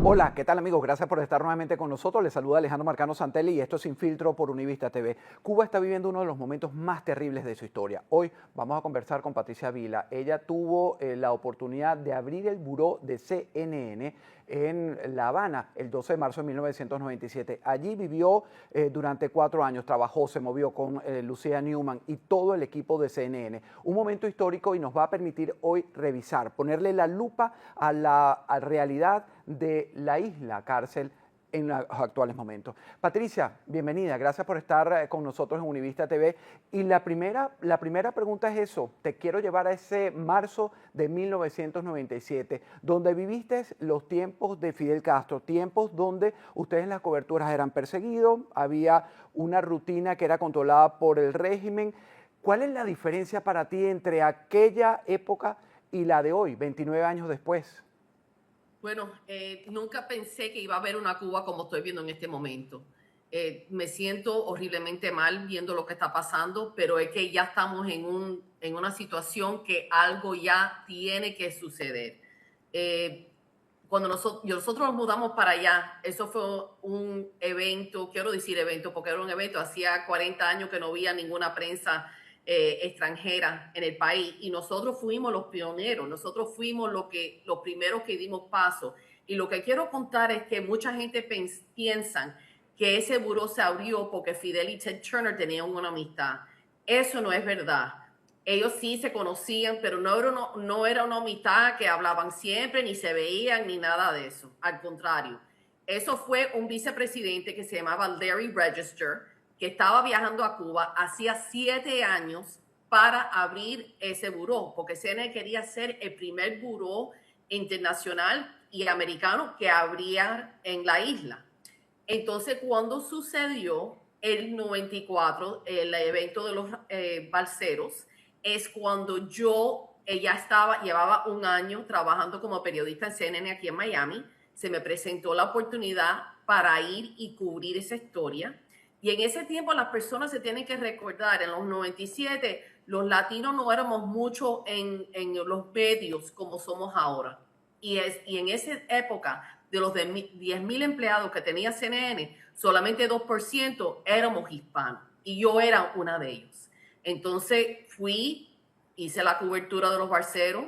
Hola, ¿qué tal amigos? Gracias por estar nuevamente con nosotros. Les saluda Alejandro Marcano Santelli y esto es Sin Filtro por Univista TV. Cuba está viviendo uno de los momentos más terribles de su historia. Hoy vamos a conversar con Patricia Vila. Ella tuvo la oportunidad de abrir el buró de CNN en La Habana el 12 de marzo de 1997. Allí vivió durante 4 años, trabajó, se movió con Lucía Newman y todo el equipo de CNN. Un momento histórico y nos va a permitir hoy revisar, ponerle la lupa a la realidad de la isla cárcel en los actuales momentos. Patricia, bienvenida, gracias por estar con nosotros en Univista TV. Y la primera pregunta es eso, te quiero llevar a ese marzo de 1997, donde viviste los tiempos de Fidel Castro, tiempos donde ustedes en las coberturas eran perseguidos, había una rutina que era controlada por el régimen. ¿Cuál es la diferencia para ti entre aquella época y la de hoy, 29 años después? Bueno, nunca pensé que iba a haber una Cuba como estoy viendo en este momento. Me siento horriblemente mal viendo lo que está pasando, pero es que ya estamos en una situación que algo ya tiene que suceder. Eh, Cuando nosotros nos mudamos para allá, eso fue un evento, quiero decir evento, porque era un evento, hacía 40 años que no había ninguna prensa extranjera en el país y nosotros fuimos los pioneros, nosotros fuimos los primeros que dimos paso. Y lo que quiero contar es que mucha gente piensan que ese buró se abrió porque Fidel y Ted Turner tenían una amistad. Eso no es verdad. Ellos sí se conocían, pero no era una amistad que hablaban siempre, ni se veían, ni nada de eso. Al contrario, eso fue un vicepresidente que se llamaba Larry Register, que estaba viajando a Cuba hacía 7 años para abrir ese buró, porque CNN quería ser el primer buró internacional y americano que abría en la isla. Entonces, cuando sucedió el 94, el evento de los balseros, es cuando ella llevaba un año trabajando como periodista en CNN aquí en Miami, se me presentó la oportunidad para ir y cubrir esa historia. Y en ese tiempo las personas se tienen que recordar, en los 97, los latinos no éramos mucho en los medios como somos ahora. Y en esa época, de los 10,000 empleados que tenía CNN, solamente 2% éramos hispanos. Y yo era una de ellos. Entonces fui, hice la cobertura de los barceros,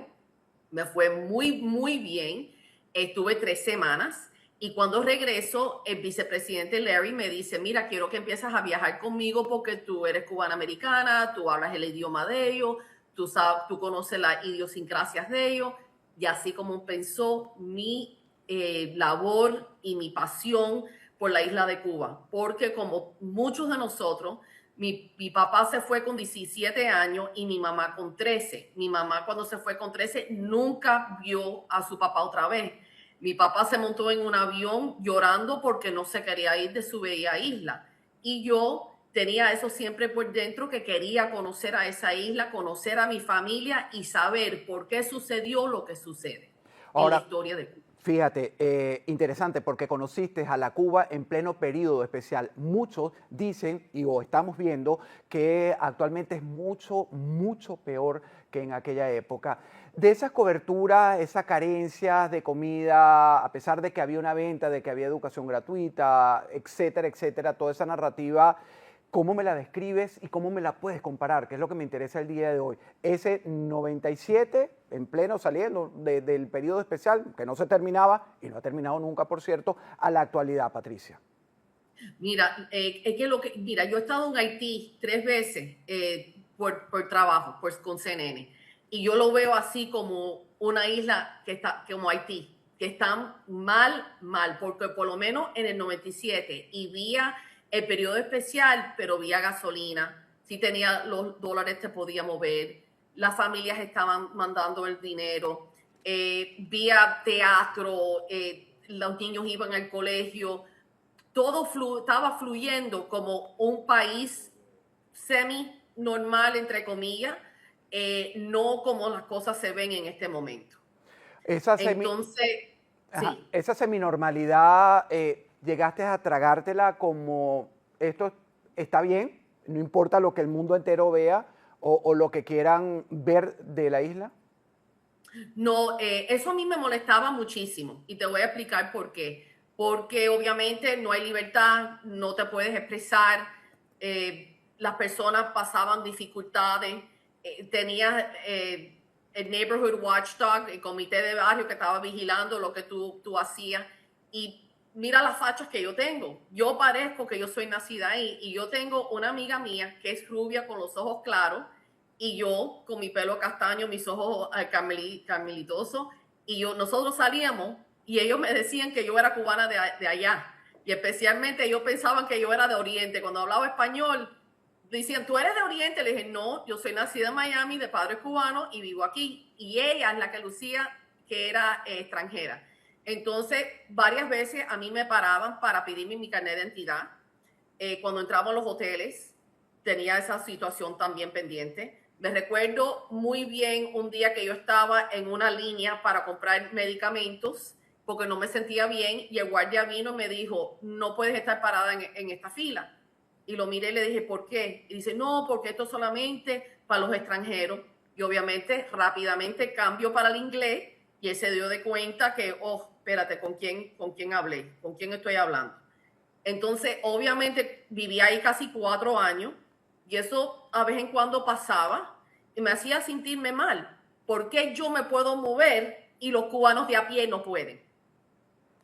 me fue muy, muy bien. Estuve 3 semanas y cuando regreso, el vicepresidente Larry me dice, mira, quiero que empieces a viajar conmigo porque tú eres cubana-americana, tú hablas el idioma de ellos, tú conoces las idiosincrasias de ellos. Y así como pensó mi labor y mi pasión por la isla de Cuba. Porque como muchos de nosotros, mi papá se fue con 17 años y mi mamá con 13. Mi mamá cuando se fue con 13 nunca vio a su papá otra vez. Mi papá se montó en un avión llorando porque no se quería ir de su bella isla. Y yo tenía eso siempre por dentro, que quería conocer a esa isla, conocer a mi familia y saber por qué sucedió lo que sucede en la Ahora, historia de Cuba. fíjate, interesante porque conociste a la Cuba en pleno periodo especial. Muchos dicen, y o estamos viendo, que actualmente es mucho, mucho peor que en aquella época. De esas coberturas, esas carencias de comida, a pesar de que había una venta, de que había educación gratuita, etcétera, toda esa narrativa, ¿cómo me la describes y cómo me la puedes comparar? Que es lo que me interesa el día de hoy. Ese 97, en pleno saliendo del periodo especial, que no se terminaba, y no ha terminado nunca, por cierto, a la actualidad, Patricia. Mira, es que mira, yo he estado en Haití 3 veces por trabajo, con CNN, y yo lo veo así como una isla que está como Haití, que están mal, mal, porque por lo menos en el 97 y vía el periodo especial, pero vía gasolina, si tenía los dólares te podía mover, las familias estaban mandando el dinero, vía teatro, los niños iban al colegio, todo estaba fluyendo como un país semi normal, entre comillas, no como las cosas se ven en este momento. Esa, semi, Entonces, ajá, sí. esa seminormalidad, llegaste a tragártela como esto está bien, no importa lo que el mundo entero vea o lo que quieran ver de la isla. No, eso a mí me molestaba muchísimo y te voy a explicar por qué. Porque obviamente no hay libertad, no te puedes expresar, las personas pasaban dificultades, tenías el Neighborhood Watchdog, el comité de barrio que estaba vigilando lo que tú hacías y mira las fachas que yo tengo. Yo parezco que yo soy nacida ahí y yo tengo una amiga mía que es rubia con los ojos claros y yo con mi pelo castaño, mis ojos carmelitosos, y nosotros salíamos y ellos me decían que yo era cubana de allá. Y especialmente ellos pensaban que yo era de Oriente. Cuando hablaba español, decían, ¿tú eres de Oriente? Le dije, no, yo soy nacida en Miami, de padres cubanos y vivo aquí. Y ella es la que lucía que era extranjera. Entonces, varias veces a mí me paraban para pedirme mi carnet de identidad. Cuando entraba a los hoteles, tenía esa situación también pendiente. Me recuerdo muy bien un día que yo estaba en una línea para comprar medicamentos porque no me sentía bien y el guardia vino y me dijo, no puedes estar parada en esta fila. Y lo miré y le dije, ¿por qué? Y dice, no, porque esto es solamente para los extranjeros. Y obviamente rápidamente cambio para el inglés y él se dio de cuenta que, oh, espérate, ¿con quién hablé? ¿Con quién estoy hablando? Entonces, obviamente, viví ahí casi 4 años y eso a vez en cuando pasaba y me hacía sentirme mal. ¿Por qué yo me puedo mover y los cubanos de a pie no pueden?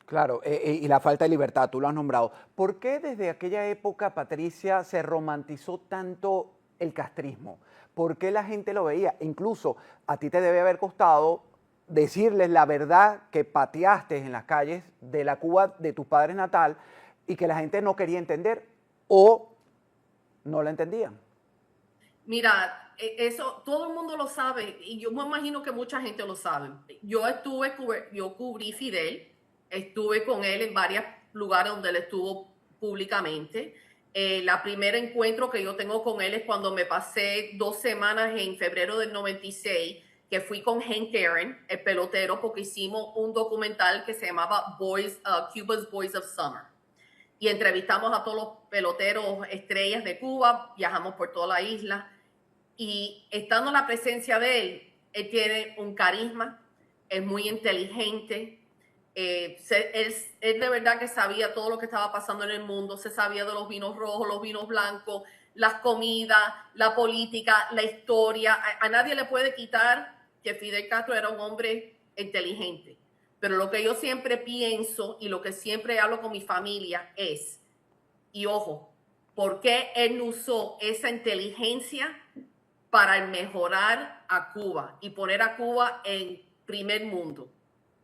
Claro, y la falta de libertad, tú lo has nombrado. ¿Por qué desde aquella época, Patricia, se romantizó tanto el castrismo? ¿Por qué la gente lo veía? Incluso a ti te debe haber costado decirles la verdad que pateaste en las calles de la Cuba de tus padres natal y que la gente no quería entender o no la entendían. Mira, eso todo el mundo lo sabe y yo me imagino que mucha gente lo sabe. Yo cubrí Fidel, estuve con él en varios lugares donde él estuvo públicamente. La primera encuentro que yo tengo con él es cuando me pasé 2 semanas en febrero del 96, que fui con Hank Aaron, el pelotero, porque hicimos un documental que se llamaba Cuba's Boys of Summer y entrevistamos a todos los peloteros estrellas de Cuba, viajamos por toda la isla y estando en la presencia de él, él tiene un carisma, es muy inteligente, él de verdad que sabía todo lo que estaba pasando en el mundo, se sabía de los vinos rojos, los vinos blancos, las comidas, la política, la historia. A nadie le puede quitar que Fidel Castro era un hombre inteligente. Pero lo que yo siempre pienso y lo que siempre hablo con mi familia es, y ojo, ¿por qué él no usó esa inteligencia para mejorar a Cuba y poner a Cuba en primer mundo?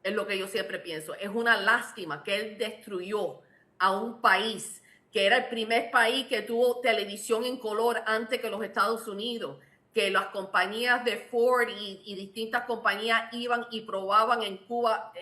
Es lo que yo siempre pienso. Es una lástima que él destruyó a un país que era el primer país que tuvo televisión en color antes que los Estados Unidos, que las compañías de Ford y distintas compañías iban y probaban en Cuba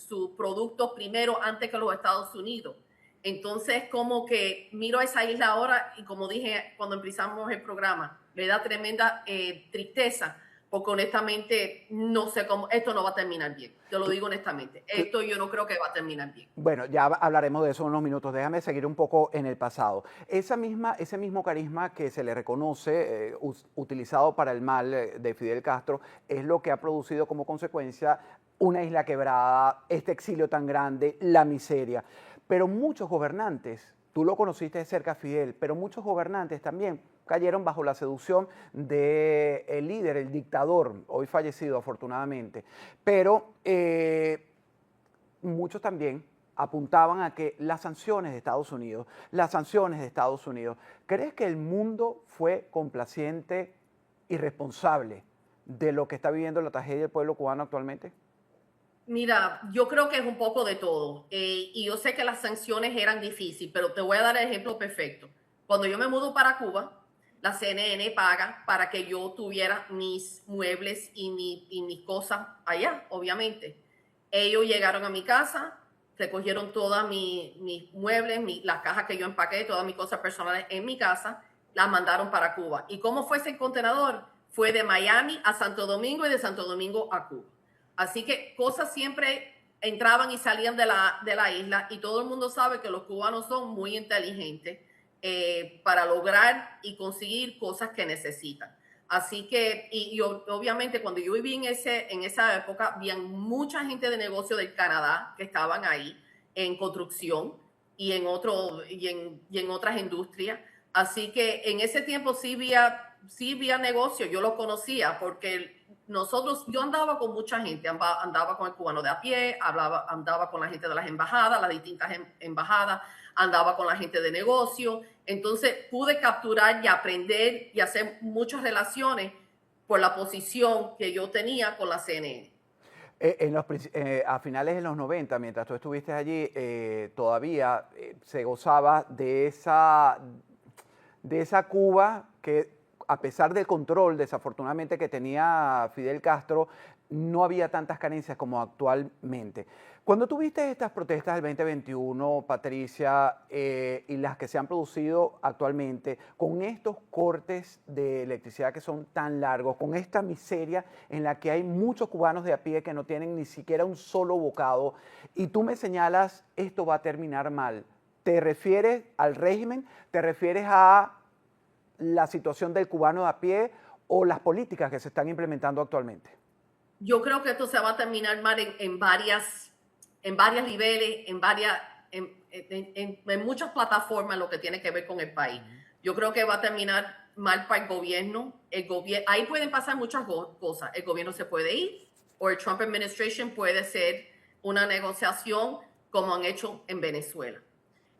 sus productos primero antes que los Estados Unidos. Entonces, como que miro a esa isla ahora y como dije cuando empezamos el programa, me da tremenda tristeza porque honestamente no sé cómo, esto no va a terminar bien, te lo digo honestamente, esto yo no creo que va a terminar bien. Bueno, ya hablaremos de eso en unos minutos. Déjame seguir un poco en el pasado. Ese mismo carisma que se le reconoce, utilizado para el mal de Fidel Castro, es lo que ha producido como consecuencia una isla quebrada, este exilio tan grande, la miseria. Pero muchos gobernantes, tú lo conociste de cerca, Fidel, pero muchos gobernantes también cayeron bajo la seducción del líder, el dictador, hoy fallecido afortunadamente. Pero muchos también apuntaban a que las sanciones de Estados Unidos, ¿crees que el mundo fue complaciente y responsable de lo que está viviendo la tragedia del pueblo cubano actualmente? Mira, yo creo que es un poco de todo. Y yo sé que las sanciones eran difíciles, pero te voy a dar el ejemplo perfecto. Cuando yo me mudo para Cuba, la CNN paga para que yo tuviera mis muebles y mis cosas allá, obviamente. Ellos llegaron a mi casa, recogieron todas mis muebles, las cajas que yo empaqué, todas mis cosas personales en mi casa, las mandaron para Cuba. ¿Y cómo fue ese contenedor? Fue de Miami a Santo Domingo y de Santo Domingo a Cuba. Así que cosas siempre entraban y salían de la isla y todo el mundo sabe que los cubanos son muy inteligentes para lograr y conseguir cosas que necesitan. Así que, obviamente cuando yo viví en esa época, había mucha gente de negocio del Canadá que estaban ahí en construcción y en otras industrias. Así que en ese tiempo sí había negocio, yo lo conocía porque yo andaba con mucha gente, andaba con el cubano de a pie, andaba con la gente de las embajadas, las distintas embajadas, andaba con la gente de negocio. Entonces pude capturar y aprender y hacer muchas relaciones por la posición que yo tenía con la CNN. A finales de los 90, mientras tú estuviste allí, todavía se gozaba de esa Cuba que, a pesar del control, desafortunadamente, que tenía Fidel Castro, no había tantas carencias como actualmente. Cuando tuviste estas protestas del 2021, Patricia, y las que se han producido actualmente, con estos cortes de electricidad que son tan largos, con esta miseria en la que hay muchos cubanos de a pie que no tienen ni siquiera un solo bocado, y tú me señalas, esto va a terminar mal. ¿Te refieres al régimen? ¿Te refieres a la situación del cubano de a pie o las políticas que se están implementando actualmente? Yo creo que esto se va a terminar mal en varios niveles, en muchas plataformas, lo que tiene que ver con el país. Yo creo que va a terminar mal para el gobierno. Ahí pueden pasar muchas cosas. El gobierno se puede ir, o el Trump administration puede hacer una negociación como han hecho en Venezuela.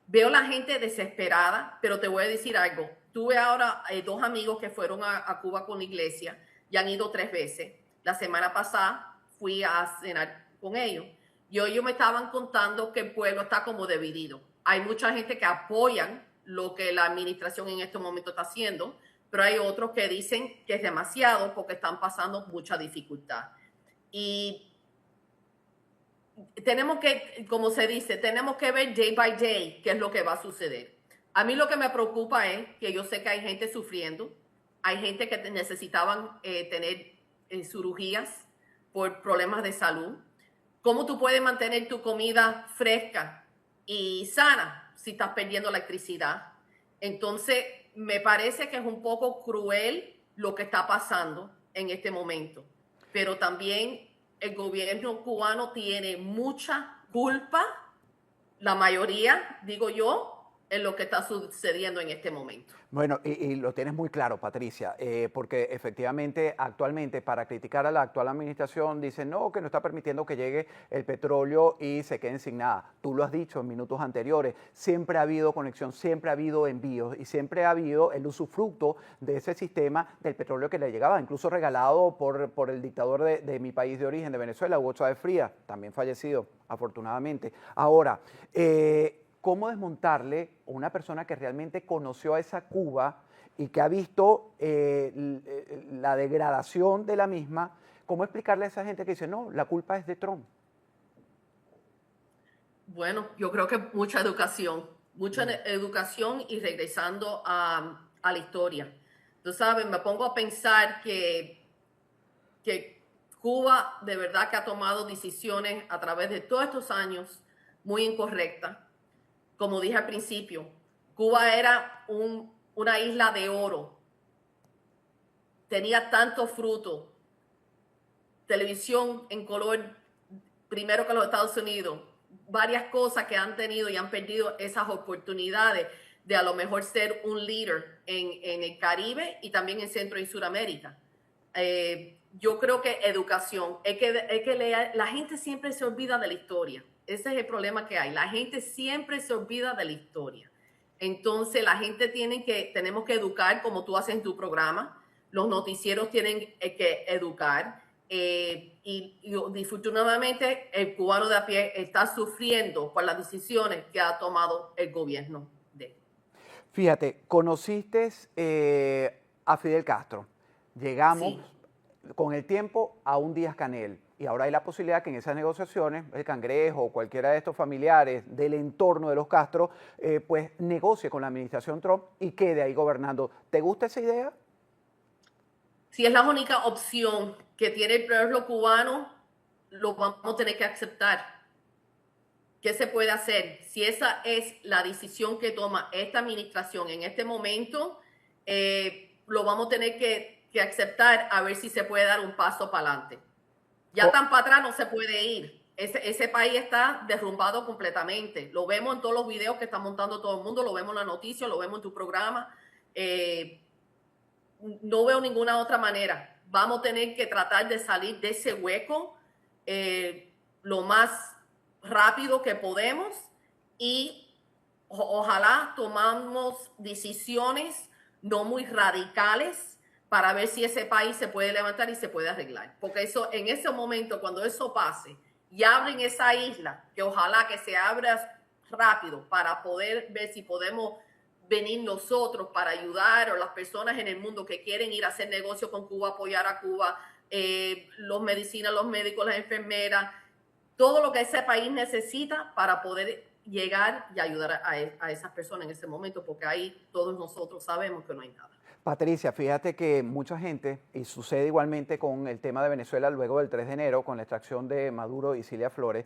Veo la gente desesperada, pero te voy a decir algo. Tuve ahora 2 amigos que fueron a Cuba con la iglesia y han ido 3 veces. La semana pasada fui a cenar con ellos y ellos me estaban contando que el pueblo está como dividido. Hay mucha gente que apoyan lo que la administración en este momento está haciendo, pero hay otros que dicen que es demasiado porque están pasando mucha dificultad. Y tenemos que, como se dice, tenemos que ver day by day qué es lo que va a suceder. A mí lo que me preocupa es que yo sé que hay gente sufriendo, hay gente que necesitaban tener cirugías por problemas de salud. ¿Cómo tú puedes mantener tu comida fresca y sana si estás perdiendo electricidad? Entonces, me parece que es un poco cruel lo que está pasando en este momento, pero también el gobierno cubano tiene mucha culpa, la mayoría, digo yo, en lo que está sucediendo en este momento. Bueno, y lo tienes muy claro, Patricia, porque efectivamente actualmente para criticar a la actual administración dicen no, que no está permitiendo que llegue el petróleo y se queden sin nada. Tú lo has dicho en minutos anteriores, siempre ha habido conexión, siempre ha habido envíos y siempre ha habido el usufructo de ese sistema del petróleo que le llegaba, incluso regalado por el dictador de mi país de origen, de Venezuela, Hugo Chávez Frías, también fallecido, afortunadamente. Ahora, cómo desmontarle a una persona que realmente conoció a esa Cuba y que ha visto la degradación de la misma, cómo explicarle a esa gente que dice, no, la culpa es de Trump. Bueno, yo creo que mucha educación y regresando a la historia. Tú sabes, me pongo a pensar que Cuba de verdad que ha tomado decisiones a través de todos estos años muy incorrectas. Como dije al principio, Cuba era una isla de oro. Tenía tanto fruto. Televisión en color primero que los Estados Unidos. Varias cosas que han tenido y han perdido esas oportunidades de a lo mejor ser un líder en el Caribe y también en Centro y Suramérica. Yo creo que educación, la gente siempre se olvida de la historia. Ese es el problema que hay. La gente siempre se olvida de la historia. Entonces, la gente tenemos que educar, como tú haces en tu programa. Los noticieros tienen que educar. Y desafortunadamente, el cubano de a pie está sufriendo por las decisiones que ha tomado el gobierno de él. Fíjate, conociste a Fidel Castro. Llegamos Sí. con el tiempo a un Díaz-Canel. Y ahora hay la posibilidad que en esas negociaciones, el Cangrejo o cualquiera de estos familiares del entorno de los Castro, pues negocie con la administración Trump y quede ahí gobernando. ¿Te gusta esa idea? Si es la única opción que tiene el pueblo cubano, lo vamos a tener que aceptar. ¿Qué se puede hacer? Si esa es la decisión que toma esta administración en este momento, lo vamos a tener que que aceptar a ver si se puede dar un paso para adelante. Ya Co- tan para atrás no se puede ir. Ese país está derrumbado completamente. Lo vemos en todos los videos que está montando todo el mundo, lo vemos en la noticia, lo vemos en tu programa. No veo ninguna otra manera. Vamos a tener que tratar de salir de ese hueco lo más rápido que podemos y ojalá tomamos decisiones no muy radicales para ver si ese país se puede levantar y se puede arreglar. Porque eso, en ese momento, cuando eso pase y abren esa isla, que ojalá que se abra rápido para poder ver si podemos venir nosotros para ayudar a las personas en el mundo que quieren ir a hacer negocio con Cuba, apoyar a Cuba, los medicinas, los médicos, las enfermeras, todo lo que ese país necesita para poder llegar y ayudar a esas personas en ese momento, porque ahí todos nosotros sabemos que no hay nada. Patricia, fíjate que mucha gente, y sucede igualmente con el tema de Venezuela luego del 3 de enero, con la extracción de Maduro y Cilia Flores,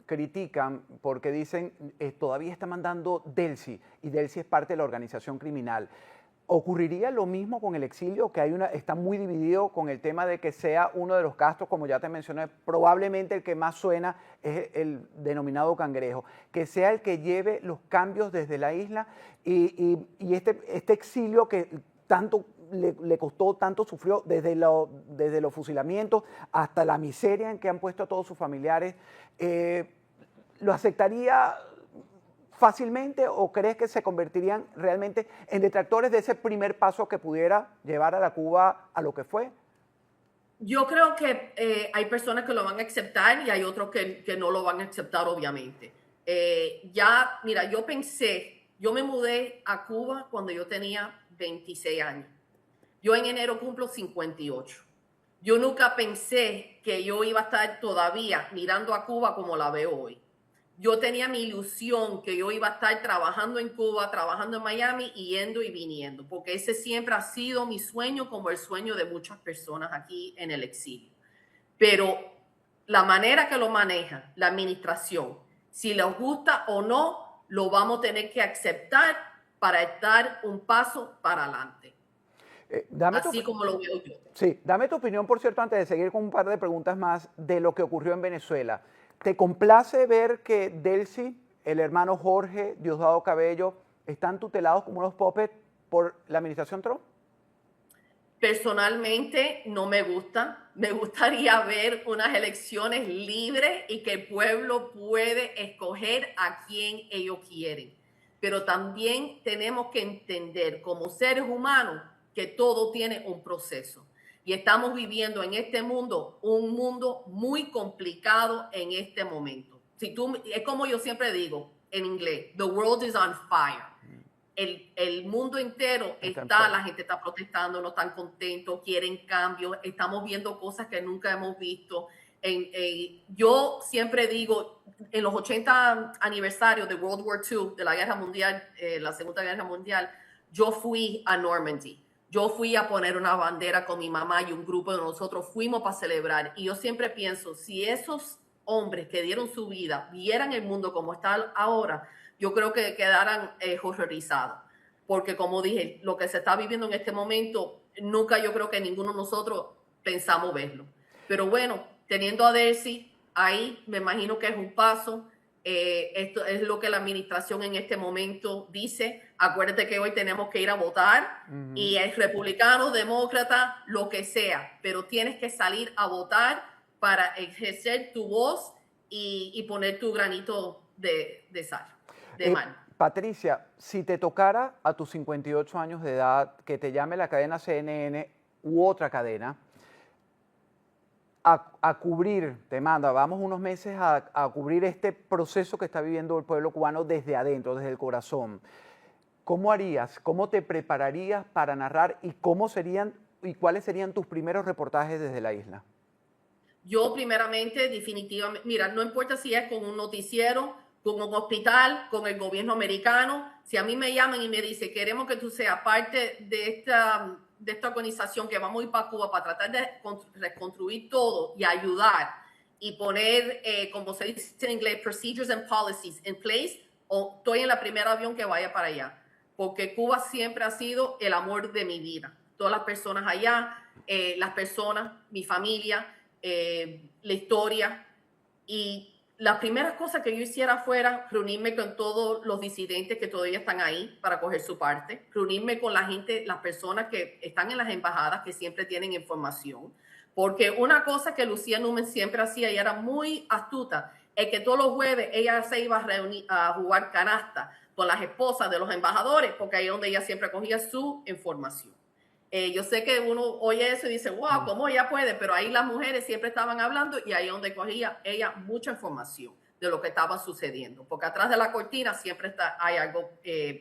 critican porque dicen todavía está mandando Delcy y Delcy es parte de la organización criminal. ¿Ocurriría lo mismo con el exilio, que está muy dividido con el tema de que sea uno de los Castros, como ya te mencioné, probablemente el que más suena es el denominado Cangrejo, que sea el que lleve los cambios desde la isla y este exilio que tanto le costó, tanto sufrió desde los fusilamientos hasta la miseria en que han puesto a todos sus familiares, ¿lo aceptaría fácilmente o crees que se convertirían realmente en detractores de ese primer paso que pudiera llevar a la Cuba a lo que fue? Yo creo que hay personas que lo van a aceptar y hay otros que no lo van a aceptar, obviamente. Mira, yo me mudé a Cuba cuando yo tenía 26 años. Yo en enero cumplo 58. Yo nunca pensé que yo iba a estar todavía mirando a Cuba como la veo hoy. Yo tenía mi ilusión que yo iba a estar trabajando en Cuba, trabajando en Miami, yendo y viniendo, porque ese siempre ha sido mi sueño, como el sueño de muchas personas aquí en el exilio. Pero la manera que lo maneja la administración, si les gusta o no, lo vamos a tener que aceptar para dar un paso para adelante. Así como lo veo yo. Sí, dame tu opinión, por cierto, antes de seguir con un par de preguntas más de lo que ocurrió en Venezuela. ¿Te complace ver que Delcy, el hermano Jorge, Diosdado Cabello, están tutelados como unos puppets por la administración Trump? Personalmente no me gusta. Me gustaría ver unas elecciones libres y que el pueblo puede escoger a quien ellos quieren. Pero también tenemos que entender como seres humanos que todo tiene un proceso. Y estamos viviendo en este mundo un mundo muy complicado en este momento. Es como yo siempre digo en inglés, the world is on fire. El mundo entero la gente está protestando, no están contentos, quieren cambios, estamos viendo cosas que nunca hemos visto. Yo siempre digo, en los 80 aniversarios de World War II, de la Guerra Mundial, la Segunda Guerra Mundial, yo fui a Normandy. Yo fui a poner una bandera con mi mamá y un grupo de nosotros, fuimos para celebrar. Y yo siempre pienso, si esos hombres que dieron su vida vieran el mundo como está ahora, yo creo que quedaran horrorizados. Porque como dije, lo que se está viviendo en este momento, nunca yo creo que ninguno de nosotros pensamos verlo. Pero bueno, teniendo a Delcy ahí, me imagino que es un paso. Esto es lo que la administración en este momento dice. Acuérdate que hoy tenemos que ir a votar y es republicano, demócrata, lo que sea, pero tienes que salir a votar para ejercer tu voz y poner tu granito de sal. Patricia, si te tocara a tus 58 años de edad que te llame la cadena CNN u otra cadena a cubrir, te manda, vamos unos meses a cubrir este proceso que está viviendo el pueblo cubano desde adentro, desde el corazón, ¿cómo harías? ¿Cómo te prepararías para narrar y cuáles serían tus primeros reportajes desde la isla? Yo primeramente, definitivamente, mira, no importa si es con un noticiero, con un hospital, con el gobierno americano, si a mí me llaman y me dicen, queremos que tú seas parte de esta organización que vamos a ir para Cuba para tratar de reconstruir todo y ayudar y poner, como se dice en inglés, procedures and policies in place, o estoy en la primera avión que vaya para allá, porque Cuba siempre ha sido el amor de mi vida. todas las personas allá, las personas, mi familia, la historia. Y la primera cosa que yo hiciera fuera reunirme con todos los disidentes que todavía están ahí para coger su parte, reunirme con la gente, las personas que están en las embajadas, que siempre tienen información. Porque una cosa que Lucía Numen siempre hacía y era muy astuta, es que todos los jueves ella se iba a reunir a jugar canasta con las esposas de los embajadores, porque ahí es donde ella siempre cogía su información. Yo sé que uno oye eso y dice, wow, ¿cómo ella puede? Pero ahí las mujeres siempre estaban hablando y ahí es donde cogía ella mucha información de lo que estaba sucediendo, porque atrás de la cortina siempre hay algo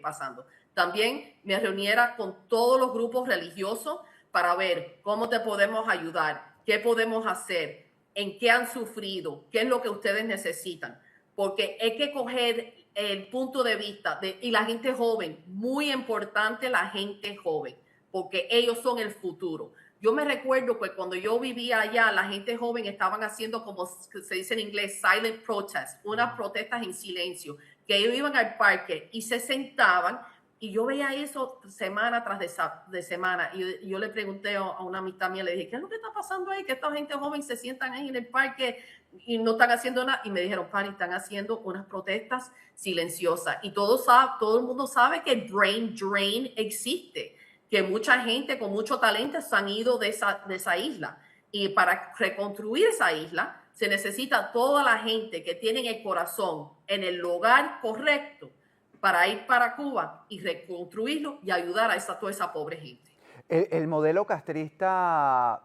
pasando. También me reuniera con todos los grupos religiosos para ver cómo te podemos ayudar, qué podemos hacer, en qué han sufrido, qué es lo que ustedes necesitan, porque hay que coger el punto de vista y la gente joven, muy importante la gente joven, porque ellos son el futuro. Yo me recuerdo que cuando yo vivía allá, la gente joven estaban haciendo, como se dice en inglés, silent protest, unas protestas en silencio, que ellos iban al parque y se sentaban, y yo veía eso semana tras de semana, y yo le pregunté a una amistad mía, le dije, ¿qué es lo que está pasando ahí? Que esta gente joven se sientan ahí en el parque y no están haciendo nada, y me dijeron, Pani, están haciendo unas protestas silenciosas, y todo el mundo sabe que el brain drain existe, que mucha gente con mucho talento se han ido de esa isla. Y para reconstruir esa isla se necesita toda la gente que tiene el corazón en el lugar correcto para ir para Cuba y reconstruirlo y ayudar a toda esa pobre gente. ¿El modelo castrista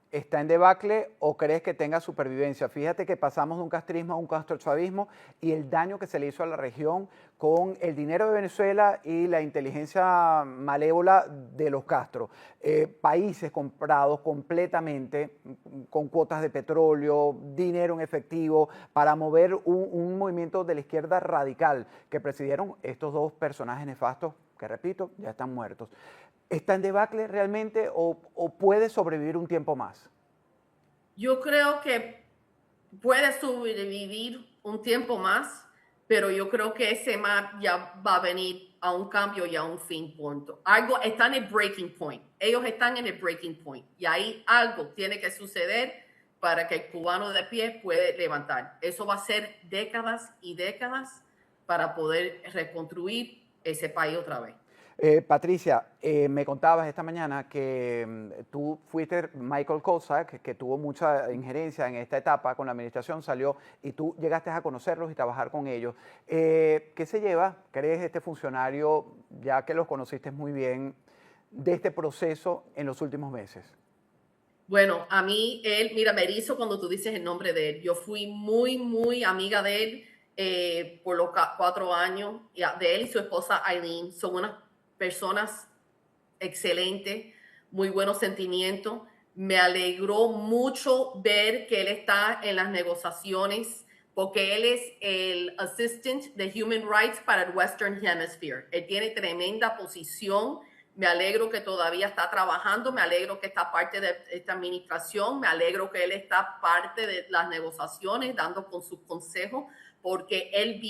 está en debacle o crees que tenga supervivencia? Fíjate que pasamos de un castrismo a un castrochavismo y el daño que se le hizo a la región con el dinero de Venezuela y la inteligencia malévola de los Castro. Países comprados completamente con cuotas de petróleo, dinero en efectivo, para mover un movimiento de la izquierda radical que presidieron estos dos personajes nefastos que, repito, ya están muertos. ¿Está en debacle realmente o puede sobrevivir un tiempo más? Yo creo que puede sobrevivir un tiempo más, pero yo creo que ese mar ya va a venir a un cambio y a un fin punto. Algo está en el breaking point. Ellos están en el breaking point y ahí algo tiene que suceder para que el cubano de pie pueda levantar. Eso va a ser décadas y décadas para poder reconstruir ese país otra vez. Patricia, me contabas esta mañana que tú fuiste Michael Kozak, que tuvo mucha injerencia en esta etapa con la administración, salió y tú llegaste a conocerlos y trabajar con ellos. ¿Qué se lleva, crees, este funcionario, ya que los conociste muy bien, de este proceso en los últimos meses? Bueno, a mí, él, mira, me erizo cuando tú dices el nombre de él. Yo fui muy, muy amiga de él por los 4 años. De él y su esposa Eileen son unas personas excelentes, muy buenos sentimientos. Me alegró mucho ver que él está en las negociaciones porque él es el Assistant de Human Rights para el Western Hemisphere. Él tiene tremenda posición. Me alegro que todavía está trabajando, me alegro que está parte de esta administración, me alegro que él está parte de las negociaciones, dando con sus consejos, porque él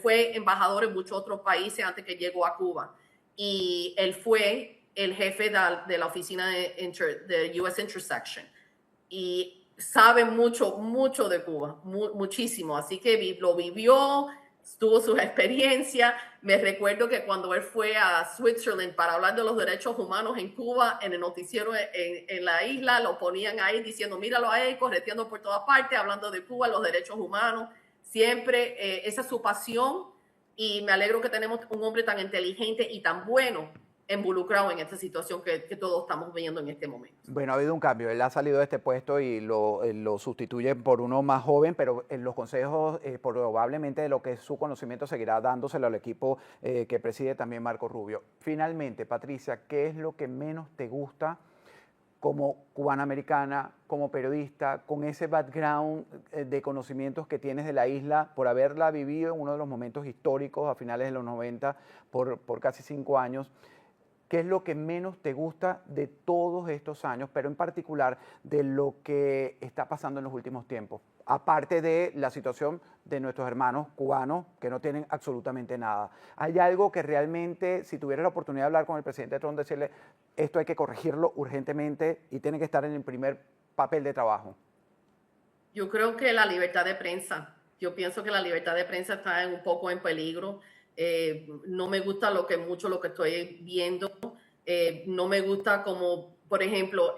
fue embajador en muchos otros países antes que llegó a Cuba. Y él fue el jefe de la oficina de US Intersection. Y sabe mucho, mucho de Cuba, muchísimo. Así que lo vivió, tuvo sus experiencias. Me recuerdo que cuando él fue a Switzerland para hablar de los derechos humanos en Cuba, en el noticiero en la isla, lo ponían ahí diciendo, míralo a él, correteando por todas partes, hablando de Cuba, los derechos humanos. Siempre esa es su pasión y me alegro que tenemos un hombre tan inteligente y tan bueno involucrado en esta situación que todos estamos viendo en este momento. Bueno, ha habido un cambio. Él ha salido de este puesto y lo sustituye por uno más joven, pero en los consejos probablemente de lo que es su conocimiento seguirá dándoselo al equipo que preside también Marco Rubio. Finalmente, Patricia, ¿qué es lo que menos te gusta como cubana-americana, como periodista, con ese background de conocimientos que tienes de la isla por haberla vivido en uno de los momentos históricos a finales de los 90 por casi 5 años? ¿qué es lo que menos te gusta de todos estos años, pero en particular de lo que está pasando en los últimos tiempos? Aparte de la situación de nuestros hermanos cubanos que no tienen absolutamente nada. ¿Hay algo que realmente, si tuvieras la oportunidad de hablar con el presidente Trump, decirle esto hay que corregirlo urgentemente y tiene que estar en el primer papel de trabajo? Yo creo que la libertad de prensa. Yo pienso que la libertad de prensa está un poco en peligro. No me gusta mucho lo que estoy viendo. No me gusta como, por ejemplo,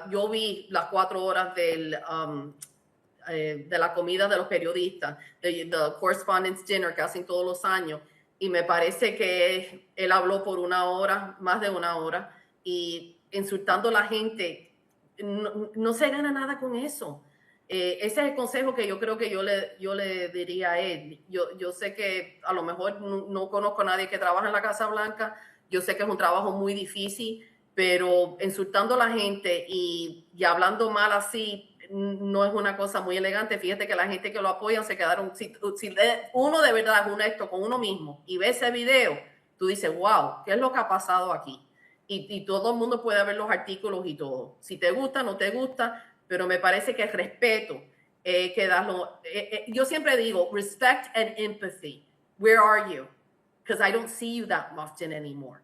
yo vi las 4 horas de la comida de los periodistas, the Correspondence Dinner que hacen todos los años, y me parece que él habló por 1 hora, más de 1 hora, y insultando a la gente. No se gana nada con eso. Ese es el consejo que yo creo que yo le diría a él. Yo sé que a lo mejor no conozco a nadie que trabaja en la Casa Blanca. Yo sé que es un trabajo muy difícil, pero insultando a la gente y hablando mal así no es una cosa muy elegante. Fíjate que la gente que lo apoya se quedaron. Si uno de verdad es honesto con uno mismo y ve ese video, tú dices, wow, ¿qué es lo que ha pasado aquí? Y todo el mundo puede ver los artículos y todo. Si te gusta, no te gusta, pero me parece que el respeto, que darlo. Yo siempre digo, respect and empathy. Where are you? Because I don't see you that often anymore.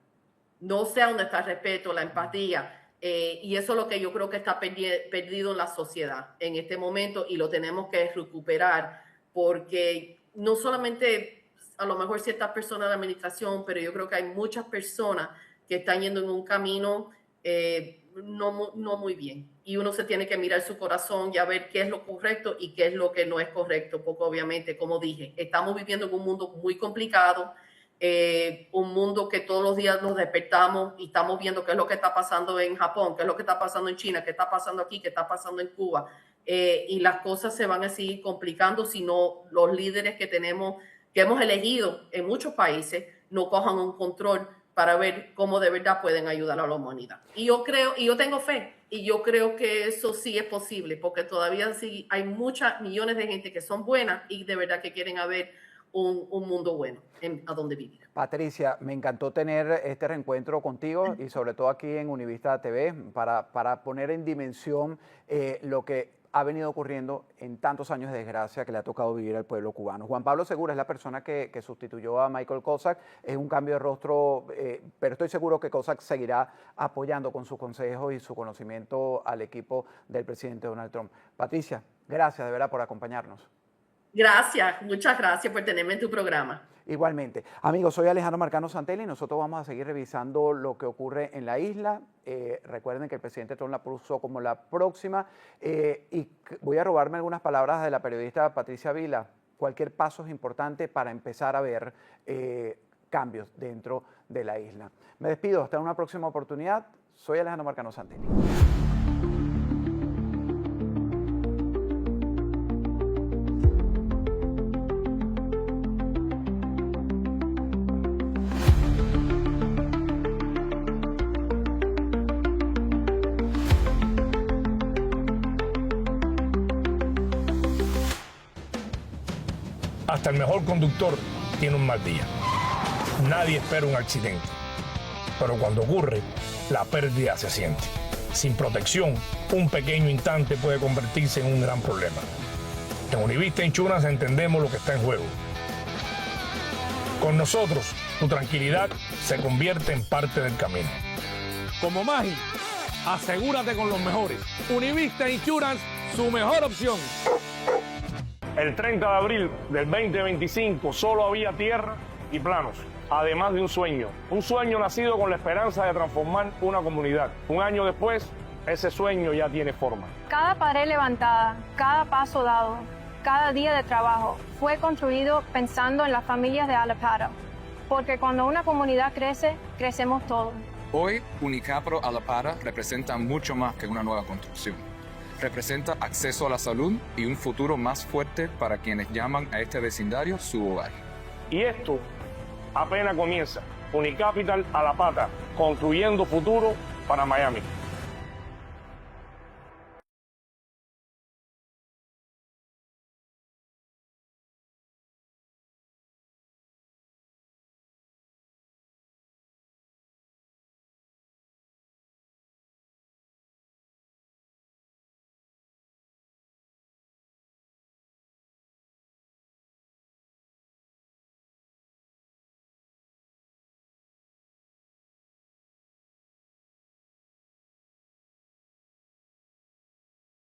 No sé dónde está el respeto, la empatía. Y eso es lo que yo creo que está perdido en la sociedad en este momento y lo tenemos que recuperar porque no solamente a lo mejor ciertas personas de la administración, pero yo creo que hay muchas personas que están yendo en un camino no muy bien. Y uno se tiene que mirar su corazón y a ver qué es lo correcto y qué es lo que no es correcto, porque obviamente, como dije, estamos viviendo en un mundo muy complicado, un mundo que todos los días nos despertamos y estamos viendo qué es lo que está pasando en Japón, qué es lo que está pasando en China, qué está pasando aquí, qué está pasando en Cuba. Y las cosas se van a seguir complicando si no los líderes que hemos elegido en muchos países no cojan un control para ver cómo de verdad pueden ayudar a la humanidad. Y yo tengo fe, y yo creo que eso sí es posible, porque todavía sí hay millones de gente que son buenas y de verdad que quieren ver un mundo bueno a donde vivir. Patricia, me encantó tener este reencuentro contigo y sobre todo aquí en Univista TV para poner en dimensión lo que ha venido ocurriendo en tantos años de desgracia que le ha tocado vivir al pueblo cubano. Juan Pablo Segura es la persona que sustituyó a Michael Kozak. Es un cambio de rostro, pero estoy seguro que Kozak seguirá apoyando con sus consejos y su conocimiento al equipo del presidente Donald Trump. Patricia, gracias de verdad por acompañarnos. Gracias, muchas gracias por tenerme en tu programa. Igualmente. Amigos, soy Alejandro Marcano Santelli y nosotros vamos a seguir revisando lo que ocurre en la isla. Recuerden que el presidente Trump la puso como la próxima y voy a robarme algunas palabras de la periodista Patricia Vila. Cualquier paso es importante para empezar a ver cambios dentro de la isla. Me despido, hasta una próxima oportunidad. Soy Alejandro Marcano Santelli. Hasta el mejor conductor tiene un mal día. Nadie espera un accidente, pero cuando ocurre, la pérdida se siente. Sin protección, un pequeño instante puede convertirse en un gran problema. En Univista Insurance entendemos lo que está en juego. Con nosotros, tu tranquilidad se convierte en parte del camino. Como Maggi, asegúrate con los mejores. Univista Insurance, su mejor opción. El 30 de abril del 2025 solo había tierra y planos, además de un sueño nacido con la esperanza de transformar una comunidad. Un año después, ese sueño ya tiene forma. Cada pared levantada, cada paso dado, cada día de trabajo fue construido pensando en las familias de Alapata, porque cuando una comunidad crece, crecemos todos. Hoy, Unicapro Alapata representa mucho más que una nueva construcción. Representa acceso a la salud y un futuro más fuerte para quienes llaman a este vecindario su hogar. Y esto apenas comienza. Unicapital Alapata, construyendo futuro para Miami.